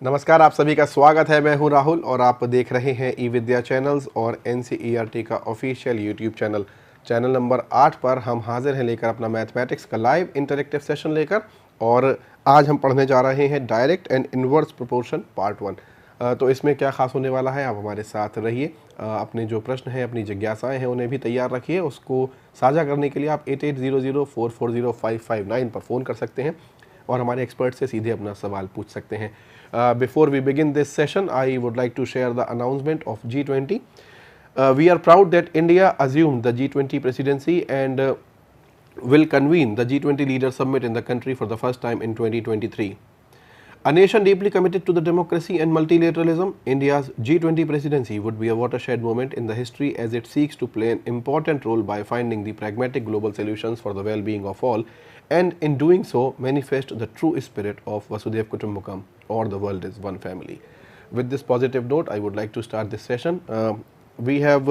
नमस्कार, आप सभी का स्वागत है। मैं हूं राहुल और आप देख रहे हैं eVidya चैनल्स और NCERT का ऑफिशियल यूट्यूब चैनल नंबर 8 पर हम हाजिर हैं लेकर अपना मैथमेटिक्स का लाइव इंटरेक्टिव सेशन लेकर। और आज हम पढ़ने जा रहे हैं direct and inverse proportion part 1। तो इसमें क्या खास होने वाला है, आप हमारे साथ रहिए। अपने जो प्रश्न हैं, अपनी जिज्ञासाएं हैं, उन्हें भी तैयार रखिए। उसको साझा करने के लिए आप 8800440559 पर फ़ोन कर सकते हैं और हमारे एक्सपर्ट से सीधे अपना सवाल पूछ सकते हैं। Before we begin this session, I would like to share the announcement of G20. We are proud that India assumed the G20 presidency and will convene the G20 Leaders Summit in the country for the first time in 2023. A nation deeply committed to the democracy and multilateralism, India's G20 presidency would be a watershed moment in the history as it seeks to play an important role by finding the pragmatic global solutions for the well-being of all, and in doing so manifest the true spirit of Vasudhaiv Kutumbakam, or the world is one family. With this positive note, I would like to start this session. We have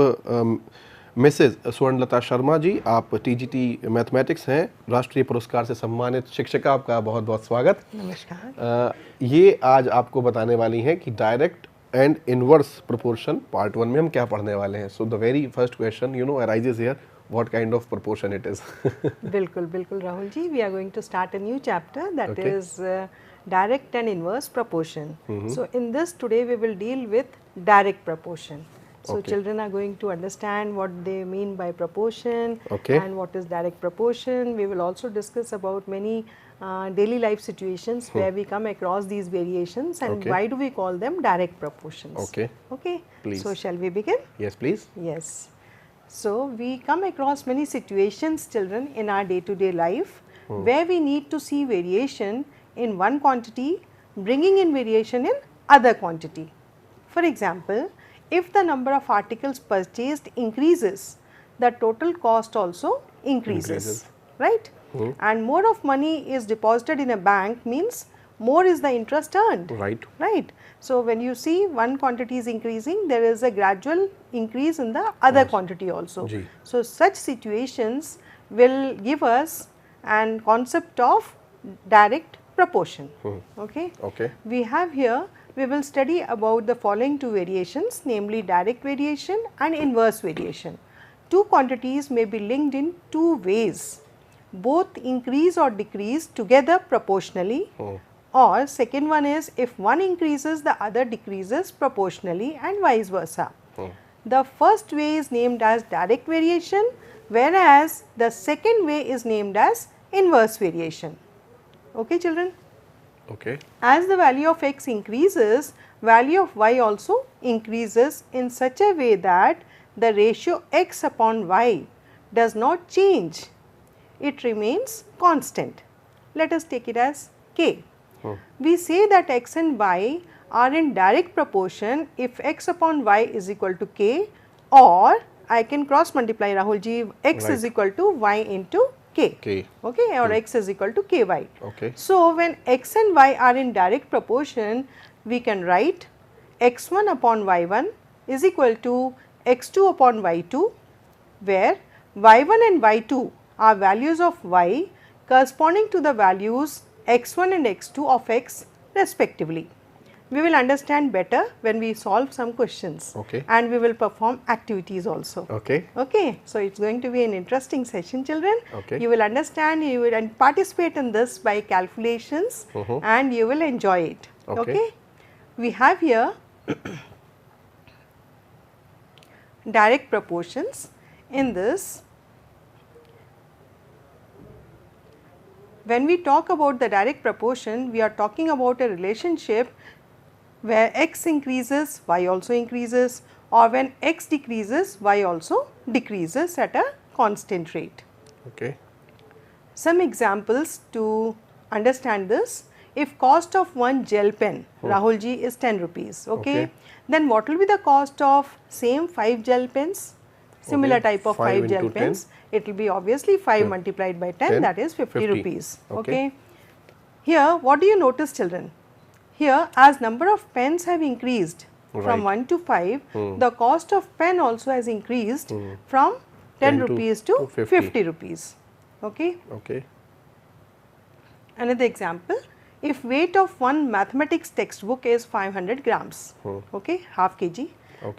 Mrs. Swarnlata Sharma ji, आप TGT mathematics हैं, राष्ट्रीय पुरस्कार से सम्मानित शिक्षिका। आपका बहुत बहुत स्वागत। नमस्कार। ये आज आपको बताने वाली हैं कि direct and inverse proportion part 1 में हम क्या पढ़ने वाले हैं। So the very first question arises here, what kind of proportion it is? बिल्कुल बिल्कुल Rahul ji, we are going to start a new chapter that is direct and inverse proportion. So in this today we will deal with direct proportion. So children are going to understand what they mean by proportion and what is direct proportion. We will also discuss about many daily life situations where we come across these variations and why do we call them direct proportions. Okay. Please. So shall we begin? Yes, please. Yes. So we come across many situations, children, in our day-to-day life where we need to see variation in one quantity bringing in variation in other quantity. For example, if the number of articles purchased increases, the total cost also increases. Right? And more of money is deposited in a bank means more is the interest earned. Right. So when you see one quantity is increasing, there is a gradual increase in the other quantity also. So such situations will give us an concept of direct proportion. Okay. We have here, we will study about the following two variations, namely direct variation and inverse variation. Two quantities may be linked in two ways. Both increase or decrease together proportionally. Or second one is if one increases, the other decreases proportionally and vice versa. The first way is named as direct variation, whereas the second way is named as inverse variation. Okay, children? As the value of x increases, value of y also increases in such a way that the ratio x upon y does not change. It remains constant. Let us take it as k. We say that x and y are in direct proportion if x upon y is equal to k, or I can cross multiply, Rahul ji, x is equal to y into k. Okay, or x is equal to ky. So when x and y are in direct proportion, we can write x1 upon y1 is equal to x2 upon y2, where y1 and y2 are values of y corresponding to the values x1 and x2 of x respectively. We will understand better when we solve some questions and we will perform activities also. So it's going to be an interesting session, children. You will understand, you will participate in this by calculations and you will enjoy it. We have here direct proportions. In this, when we talk about the direct proportion, we are talking about a relationship where x increases, y also increases, or when x decreases, y also decreases at a constant rate. Some examples to understand this. If cost of one gel pen, Rahul ji, is 10 rupees, then what will be the cost of same 5 gel pens? Similar type of 5 gel pens, it will be obviously 5 multiplied by 10, that is 50 rupees. Here, what do you notice, children? Here, as number of pens have increased from 1 to 5, the cost of pen also has increased from 10 rupees to 50 rupees. Another example, if weight of one mathematics textbook is 500 grams, okay, half kg,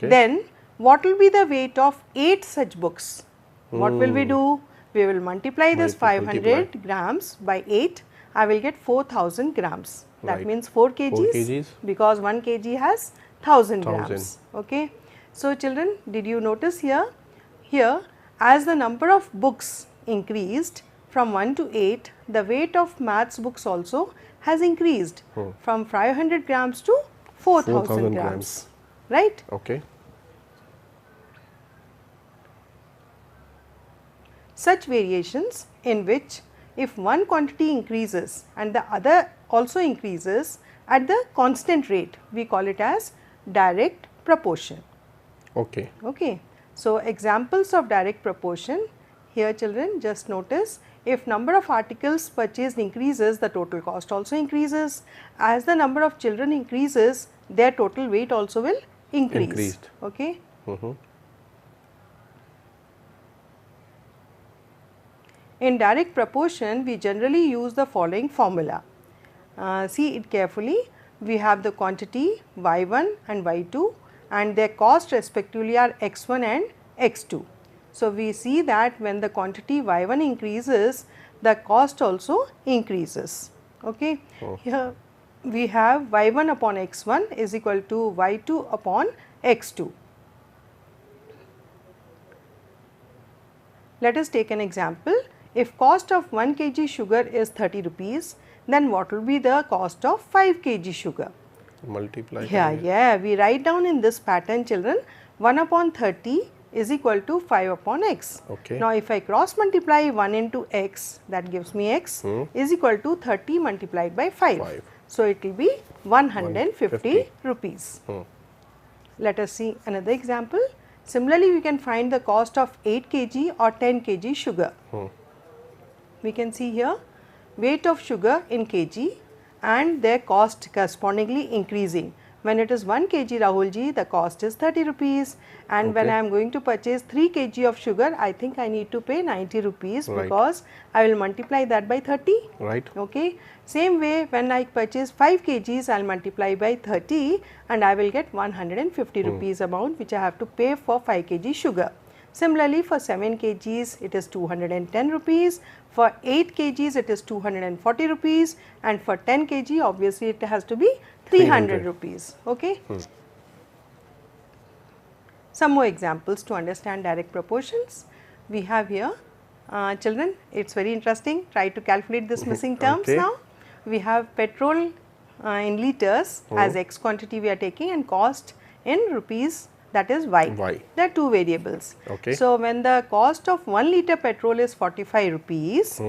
then what will be the weight of 8 such books? What will we do? We will multiply this 500 grams by 8. I will get 4000 grams. That means 4 kgs, because 1 kg has 1000 grams. Okay. So, children, did you notice here? Here, as the number of books increased from 1 to 8, the weight of maths books also has increased from 500 grams to 4000 grams. Right? Okay. Such variations in which if one quantity increases and the other also increases at the constant rate, we call it as direct proportion. Okay. Okay. So, examples of direct proportion here, children, just notice, if number of articles purchased increases, the total cost also increases. As the number of children increases, their total weight also will increase. Okay. In direct proportion, we generally use the following formula. See it carefully. We have the quantity y1 and y2 and their cost respectively are x1 and x2. So, we see that when the quantity y1 increases, the cost also increases. Okay. Here we have y1 upon x1 is equal to y2 upon x2. Let us take an example. If cost of 1 kg sugar is 30 rupees, then what will be the cost of 5 kg sugar? Multiply. Yeah, we write down in this pattern, children, 1 upon 30 is equal to 5 upon x. Okay. Now, if I cross multiply 1 into x, that gives me x is equal to 30 multiplied by 5. So, it will be 150 rupees. Let us see another example. Similarly, we can find the cost of 8 kg or 10 kg sugar. We can see here weight of sugar in kg and their cost correspondingly increasing. When it is 1 kg Rahul ji, the cost is 30 rupees, and when I am going to purchase 3 kg of sugar, I think I need to pay 90 rupees because I will multiply that by 30. Right. Okay. Same way, when I purchase 5 kgs, I will multiply by 30 and I will get 150 rupees amount which I have to pay for 5 kg sugar. Similarly, for 7 kgs it is 210 rupees, for 8 kgs it is 240 rupees, and for 10 kg obviously it has to be 300 rupees. Okay. Some more examples to understand direct proportions. We have here, children, it is very interesting, try to calculate this missing terms now. We have petrol in liters as x quantity we are taking and cost in rupees, that is y. There are two variables. Okay. So, when the cost of 1 litre petrol is 45 rupees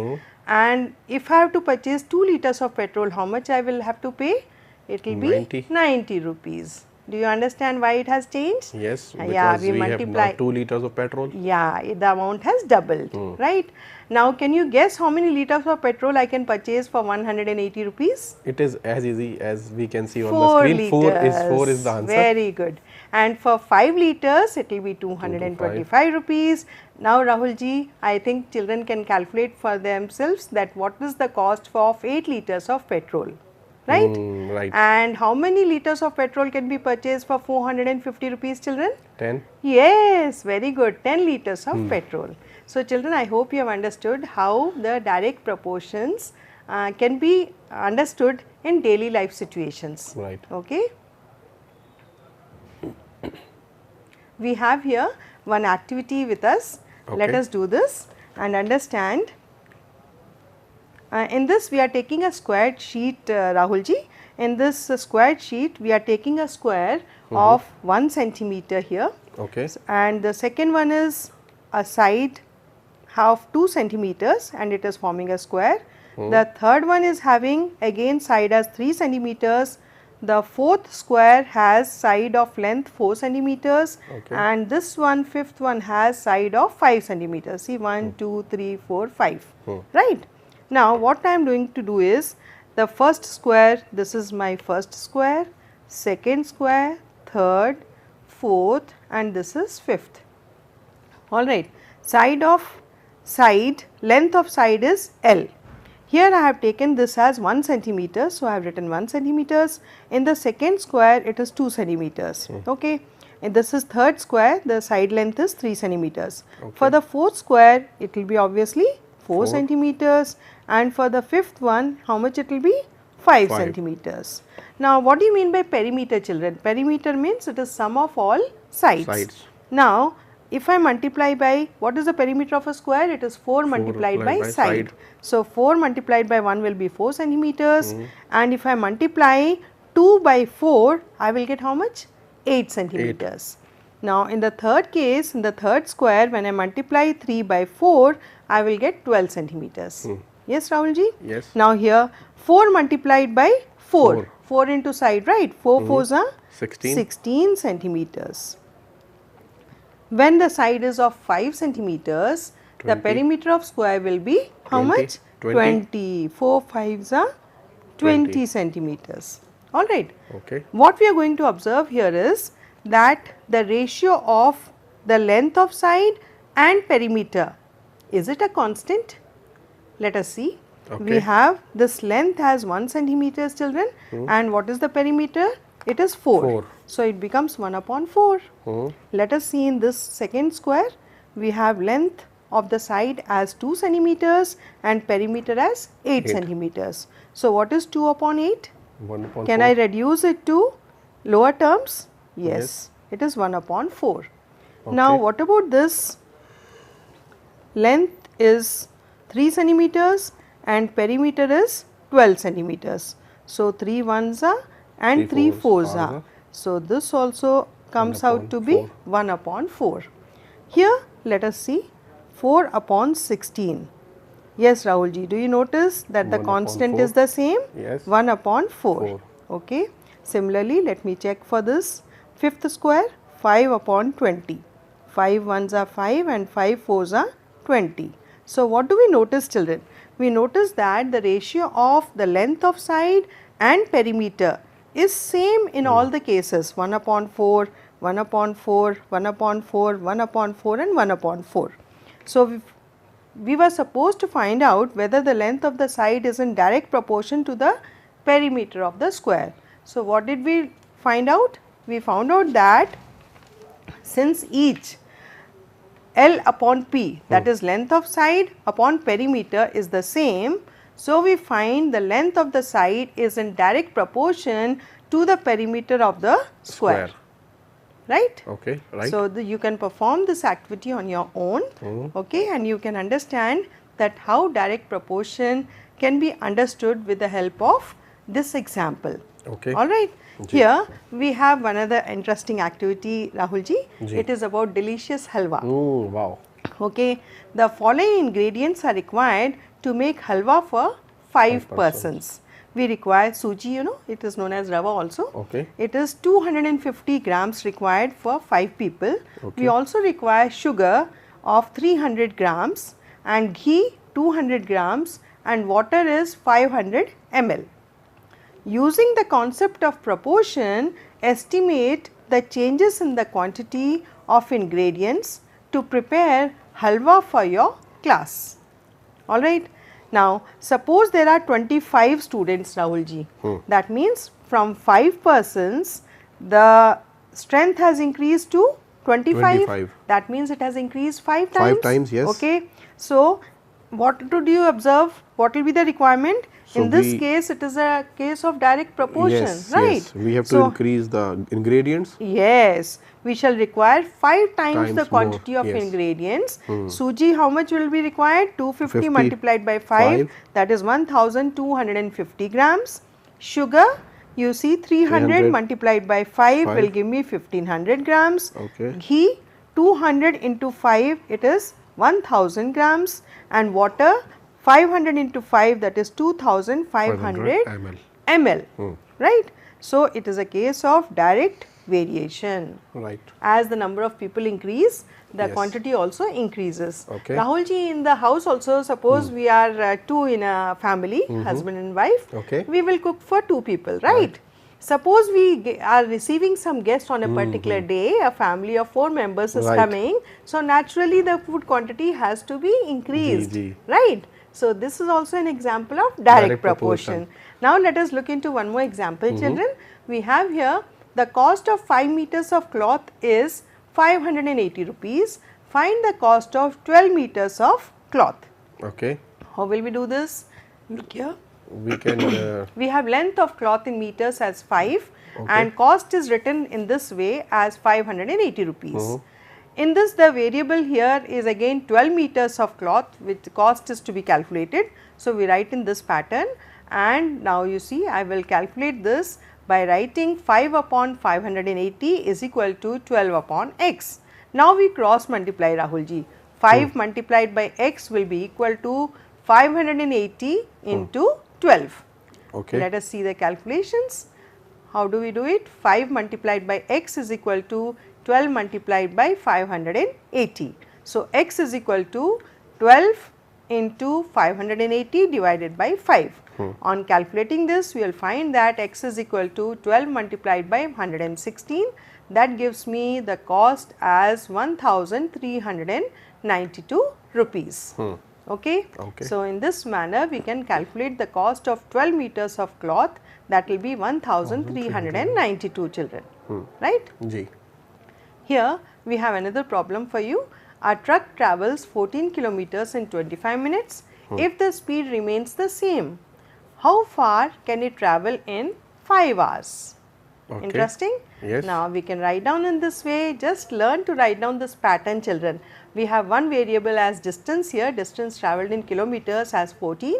and if I have to purchase 2 litres of petrol, how much I will have to pay? It will be 90 rupees. Do you understand why it has changed? Yes, because we multiply have now 2 litres of petrol. Yeah, the amount has doubled, right? Now, can you guess how many litres of petrol I can purchase for 180 rupees? It is as easy as we can see on the screen. 4 is the answer. Very good. And for 5 litres, it will be 225 rupees. Now, Rahul ji, I think children can calculate for themselves that what is the cost of 8 litres of petrol. Right? Right. And how many litres of petrol can be purchased for 450 rupees, children? 10. Yes, very good, 10 litres of petrol. So, children, I hope you have understood how the direct proportions can be understood in daily life situations. Right. Okay. We have here one activity with us. Let us do this and understand. In this we are taking a squared sheet, Rahul ji. In this squared sheet we are taking a square of 1 centimeter here. Okay. And the second one is a side of 2 centimeters and it is forming a square. The third one is having again side as 3 centimeters. The fourth square has side of length 4 centimeters and this one, fifth one has side of 5 centimeters. See 1, 2, 3, 4, 5. Right. Now, what I am going to do is the first square, this is my first square, second square, third, fourth and this is fifth. Alright. Side, length of side is L. Here I have taken this as 1 centimeter, so I have written 1 centimeters. In the second square it is 2 centimeters. Okay. And this is third square, the side length is 3 centimeters. Okay. For the fourth square it will be obviously 4 Four. centimeters, and for the fifth one how much it will be? 5 centimeters. Now what do you mean by perimeter, children? Perimeter means it is sum of all sides. Sides. Now if I multiply by, what is the perimeter of a square? It is 4 multiplied by side. So 4 multiplied by 1 will be 4 centimeters, and if I multiply 2 by 4 I will get how much? 8 centimeters. Now in the third case, in the third square, when I multiply 3 by 4 I will get 12 centimeters. Yes, Rahulji? Yes. Now here 4 multiplied by 4, Four. 4 into side, right? 4 fours are 16 centimeters. When the side is of 5 centimeters, the 20. perimeter of square will be how 20. much? 20. 4 5s are 20 20. centimeters. Alright. Okay. What we are going to observe here is that the ratio of the length of side and perimeter, is it a constant? Let us see. Okay. We have this length as 1 centimeters, children, and what is the perimeter? It is 4. 4. So it becomes 1 upon 4. Let us see in this second square, we have length of the side as 2 centimeters and perimeter as 8 centimeters. So what is 2 upon 8? 1 upon Can 4. I reduce it to lower terms? Yes. Yes. It is 1 upon 4. Okay. Now what about this? Length is 3 centimeters and perimeter is 12 centimeters. So 3 ones are and 3 fours are. So this also comes out to be 1 upon 4. Here let us see 4 upon 16. Yes, Rahulji, do you notice that the 1 upon constant 4. is the same? Yes. 1 upon 4. 4. Okay. Similarly, let me check for this fifth square, 5 upon 20. 5 ones are 5 and 5 fours are 20. So what do we notice, children? We notice that the ratio of the length of side and perimeter is same in all the cases, 1 upon 4, 1 upon 4, 1 upon 4, 1 upon 4 and 1 upon 4. So we were supposed to find out whether the length of the side is in direct proportion to the perimeter of the square. So what did we find out? We found out that since each L upon P, that is length of side upon perimeter, is the same, so we find the length of the side is in direct proportion to the perimeter of the square. Right? Okay, right. So you can perform this activity on your own, okay, and you can understand that how direct proportion can be understood with the help of this example. Okay. All right. Here we have another interesting activity, Rahulji. Ji. It is about delicious halwa. Oh, wow. Okay. The following ingredients are required to make halwa for 5 persons. We require suji, you know, it is known as rava also. Okay. It is 250 grams required for 5 people. Okay. We also require sugar of 300 grams and ghee 200 grams and water is 500 ml. Using the concept of proportion, estimate the changes in the quantity of ingredients to prepare halwa for your class. Alright. Now, suppose there are 25 students, Rahulji. That means from 5 persons, the strength has increased to 25. That means it has increased 5 times. 5 times, yes. Okay. So, what do you observe? What will be the requirement? So in this case, it is a case of direct proportion, yes, right? Yes, we have to increase the ingredients. Yes, we shall require 5 times the quantity more, of yes. ingredients. Suji, how much will be required? 250 multiplied by 5, that is 1250 grams. Sugar, you see 300 multiplied by 5 will give me 1500 grams. Okay. Ghee, 200 into 5, it is 1000 grams, and water 500 into 5, that is 2500 ml. Right? So, it is a case of direct variation. Right. As the number of people increase, the quantity also increases. Okay. Rahulji, in the house also, suppose we are 2 in a family, husband and wife, Okay. we will cook for 2 people, right? Suppose we are receiving some guests on a particular day, a family of 4 members is coming, so naturally the food quantity has to be increased, right? So, this is also an example of direct proportion. Now, let us look into one more example children. We have here the cost of 5 meters of cloth is 580 rupees. Find the cost of 12 meters of cloth. Okay. How will we do this? Look here. We can. We have length of cloth in meters as 5 and cost is written in this way as 580 rupees. In this, the variable here is again 12 meters of cloth, which cost is to be calculated. So, we write in this pattern, and now you see I will calculate this by writing 5 upon 580 is equal to 12 upon x. Now, we cross multiply Rahulji. 5 multiplied by x will be equal to 580 into 12. Okay. Let us see the calculations. How do we do it? 5 multiplied by x is equal to 12 multiplied by 580. So, x is equal to 12 into 580 divided by 5. On calculating this, we will find that x is equal to 12 multiplied by 116. That gives me the cost as 1392 rupees. Okay. So, in this manner, we can calculate the cost of 12 meters of cloth, that will be 1392 children, right? Ji. Here we have another problem for you. A truck travels 14 kilometers in 25 minutes. If the speed remains the same, how far can it travel in 5 hours? Okay. Interesting? Yes. Now we can write down in this way. Just learn to write down this pattern children. We have one variable as distance here, distance travelled in kilometers as 14,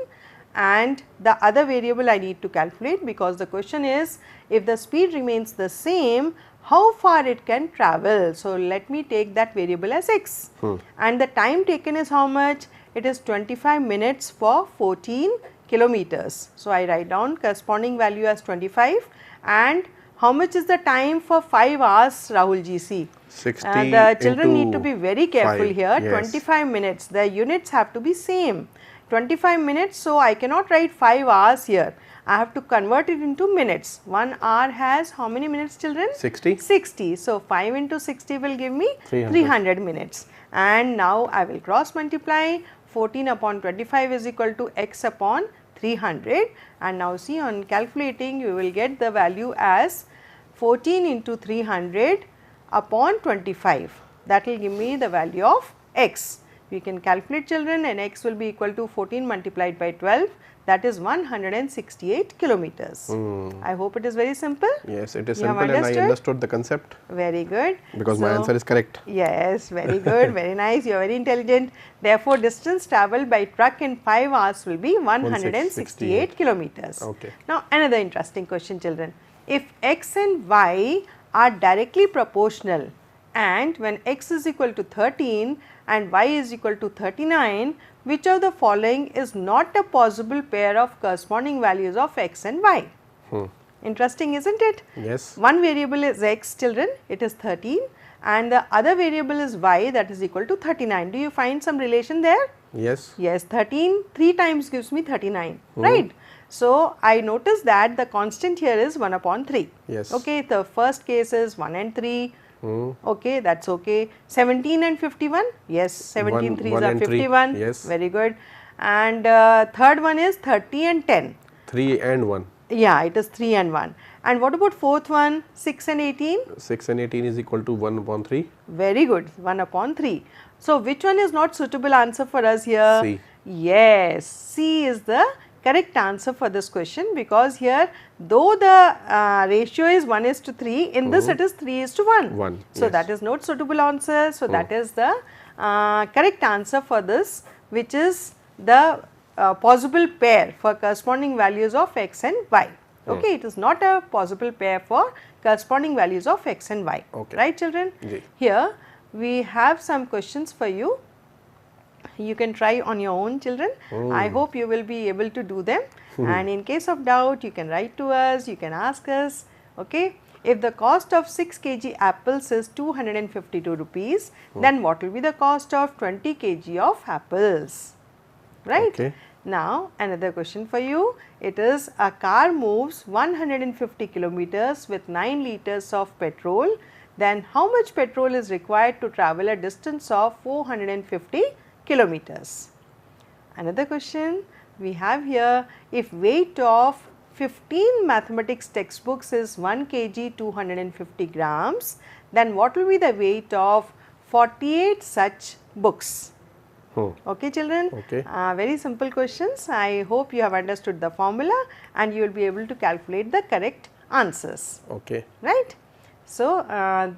and the other variable I need to calculate, because the question is if the speed remains the same, how far it can travel. So, let me take that variable as x, and the time taken is how much? It is 25 minutes for 14 kilometers. So, I write down corresponding value as 25, and how much is the time for 5 hours, Rahul ji? See, 60 the children need to be very careful 5, here. yes. 25 minutes, the units have to be same. 25 minutes, so I cannot write 5 hours here. I have to convert it into minutes. 1 hour has how many minutes, children? 60. 60. So, 5 into 60 will give me 300 minutes. And now I will cross multiply. 14 upon 25 is equal to x upon 300. And now see, on calculating you will get the value as 14 into 300 upon 25. That will give me the value of x. We can calculate children, and x will be equal to 14 multiplied by 12, that is 168 kilometers. I hope it is very simple. Yes, it is You have simple, and I understood? understood the concept Very good. because my answer is correct. Yes, very good, very nice, you are very intelligent. Therefore, distance travelled by truck in 5 hours will be 168 kilometers. Okay. Now, another interesting question children. If x and y are directly proportional, and when x is equal to 13 and y is equal to 39, which of the following is not a possible pair of corresponding values of x and y? Interesting, isn't it? Yes. One variable is x children, it is 13, and the other variable is y, that is equal to 39. Do you find some relation there? Yes. Yes, 13 3 times gives me 39, right? So, I notice that the constant here is 1 upon 3. Yes. Okay, the first case is 1 and 3. Okay, that is okay. 17 and 51? Yes, 17 3s one are and 51. three, yes. Very good. And third one is 30 and 10. 3 and 1. Yeah, it is 3 and 1. And what about fourth one? 6 and 18? 6 and 18 is equal to 1 upon 3. Very good, 1 upon 3. So, which one is not suitable answer for us here? C. Yes, C is the correct answer for this question, because here though the ratio is 1:3, in this it is 3:1. 1. So, Yes. that is not suitable answer. So, that is the correct answer for this, which is the possible pair for corresponding values of x and y. Okay, it is not a possible pair for corresponding values of x and y. Okay. Right, children? Ji. Here we have some questions for you. You can try on your own, children. I hope you will be able to do them. And in case of doubt, you can write to us, you can ask us. Okay. If the cost of 6 kg apples is 252 rupees, then what will be the cost of 20 kg of apples? Right. Okay. Now, another question for you. It is, a car moves 150 kilometers with 9 liters of petrol. Then how much petrol is required to travel a distance of 450 kilometers? Another question we have here, if weight of 15 mathematics textbooks is 1 kg 250 grams, then what will be the weight of 48 such books? Okay children, Okay. Very simple questions. I hope you have understood the formula and you will be able to calculate the correct answers. Okay. Right. So,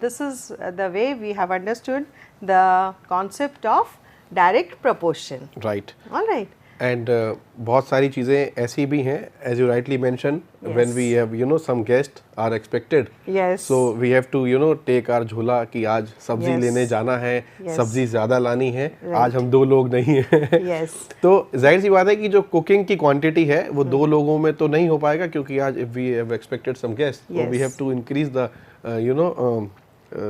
this is the way we have understood the concept of direct proportion. Right. All right. And बहुत सारी चीज़ें ऐसी भी हैं, as you rightly mentioned, when we have some guests are expected. Yes. So we have to take our झोला कि आज सब्जी लेने जाना है, सब्जी ज़्यादा लानी है, आज हम 2 लोग नहीं हैं. Yes. तो जाहिर सी बात है कि जो कुकिंग की क्वांटिटी है वो 2 लोगों में तो नहीं हो पाएगा, क्योंकि आज if we have expected some guests, so we have to increase the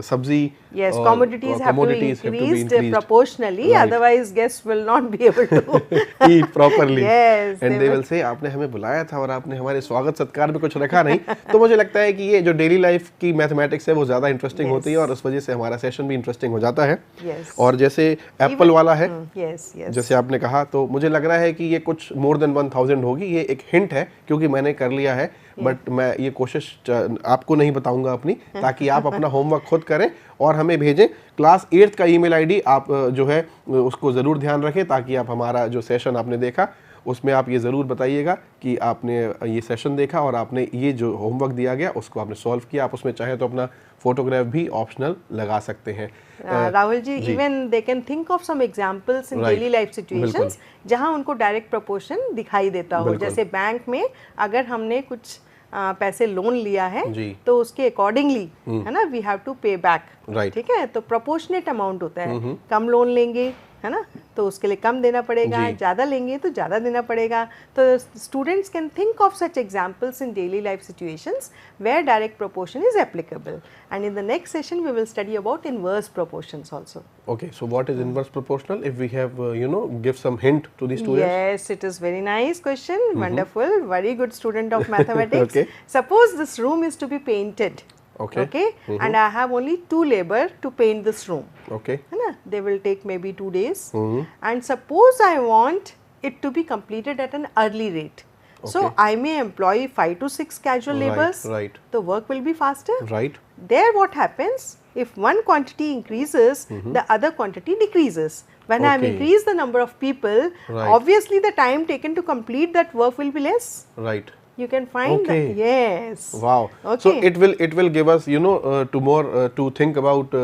sabzi. Yes, commodities have to be increased proportionally, otherwise guests will not be able to eat properly. Yes, and they will say आपने हमें बुलाया था और आपने हमारे स्वागत सत्कार में कुछ रखा नहीं. तो मुझे लगता है कि ये जो डेली लाइफ की मैथमेटिक्स है वो ज़्यादा इंटरेस्टिंग होती है और उस वजह से हमारा सेशन भी इंटरेस्टिंग हो जाता है. और जैसे एप्पल वाला है, जैसे आपने कहा, तो मुझे लग रहा है कि ये कुछ मोर देन 1000 होगी. ये एक हिंट है क्योंकि मैंने कर लिया है, बट मैं ये कोशिश आपको नहीं बताऊंगा अपनी, ताकि आप अपना होमवर्क खुद करें और हमें भेजें. क्लास 8th का ईमेल आईडी आप जो है उसको ज़रूर ध्यान रखें, ताकि आप हमारा जो सेशन आपने देखा उसमें आप ये ज़रूर बताइएगा कि आपने ये सेशन देखा और आपने ये जो होमवर्क दिया गया उसको आपने सॉल्व किया. आप उसमें चाहे तो अपना फोटोग्राफ भी ऑप्शनल लगा सकते हैं. Rahul ji, even they can think of some examples in daily life situations जहां उनको डायरेक्ट प्रोपोर्शन दिखाई देता हो. जैसे बैंक में अगर हमने कुछ पैसे लोन लिया है तो उसके अकॉर्डिंगली है ना, वी हैव टू पे बैक. ठीक है, तो प्रोपोर्शनेट अमाउंट होता है. कम लोन लेंगे है ना तो उसके लिए कम देना पड़ेगा, ज़्यादा लेंगे तो ज़्यादा देना पड़ेगा. तो students can think of such examples in daily life situations where direct proportion is applicable. And in the next session we will study about inverse proportions also. Okay, so what is inverse proportional? If we have give some hint to the students. Yes, it is very nice question. Wonderful, very good student of mathematics. Suppose this room is to be painted. Okay. And I have only 2 labor to paint this room. Okay. They will take maybe 2 days. And suppose I want it to be completed at an early rate. So I may employ 5 to 6 casual laborers. Right. The work will be faster. Right. There what happens, if one quantity increases, the other quantity decreases. When I increase the number of people, obviously the time taken to complete that work will be less. Right. You can find that. Yes. Wow. So it will give us to more to think about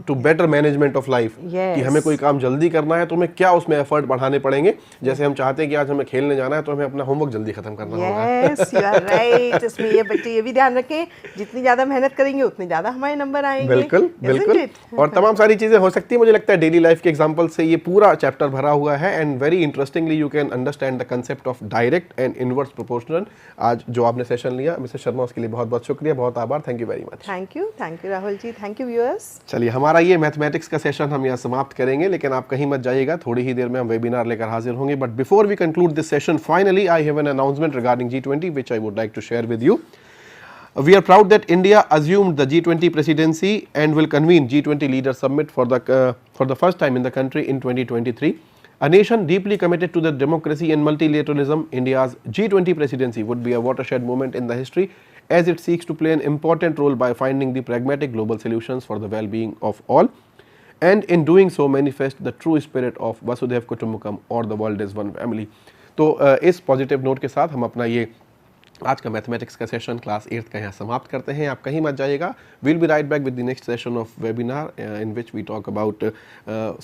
to better management of life. कि हमें कोई काम जल्दी करना है तो हमें क्या उसमें एफर्ट बढ़ाने पड़ेंगे. जैसे हम चाहते हैं कि आज हमें खेलने जाना है तो हमें अपना होमवर्क जल्दी खत्म करना होगा. Yes, you are right. इसमें ये बच्चे ये भी ध्यान रखें, जितनी ज़्यादा मेहनत करेंगे उतने ज़्यादा हमारे नंबर आएंगे. बिल्कुल बिल्कुल. और तमाम सारी चीज़ें हो सकती है. मुझे लगता है डेली लाइफ के एग्जाम्पल से ये पूरा चैप्टर भरा हुआ है. And very interestingly you can understand the concept of direct and inverse proportional. आज जो आपने सेशन लिया मिस्टर शर्मा, उसके लिए बहुत बहुत शुक्रिया, बहुत आभार. Thank you very much. Thank you Rahul ji. Thank you viewers. चलिए, हमारा ये मैथमेटिक्स का सेशन हम यहाँ समाप्त करेंगे, लेकिन आप कहीं मत जाइएगा, थोड़ी ही देर में हम वेबिनार लेकर हाजिर होंगे. But before we conclude this session, finally I have an announcement regarding G20 which I would like to share with you. We are proud that India assumed the G20 presidency and will convene G20 Leaders Summit for the first time in the country in 2023. A nation deeply committed to the democracy and multilateralism, India's G20 presidency would be a watershed moment in the history as it seeks to play an important role by finding the pragmatic global solutions for the well-being of all, and in doing so manifest the true spirit of Vasudhaiv Kutumbakam or the world is one family. तो इस positive note के साथ हम अपना ये आज का mathematics का सेशन क्लास 8th का यहाँ समाप्त करते हैं. आप कहीं मत जाइएगा. Will be right back with the next session of webinar in which we talk about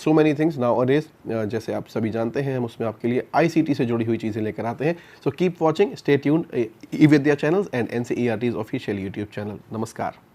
so many things nowadays. जैसे आप सभी जानते हैं हम उसमें आपके लिए ICT से जुड़ी हुई चीज़ें लेकर आते हैं. So keep watching, stay tuned eVidya channels and NCERT's official YouTube channel. नमस्कार.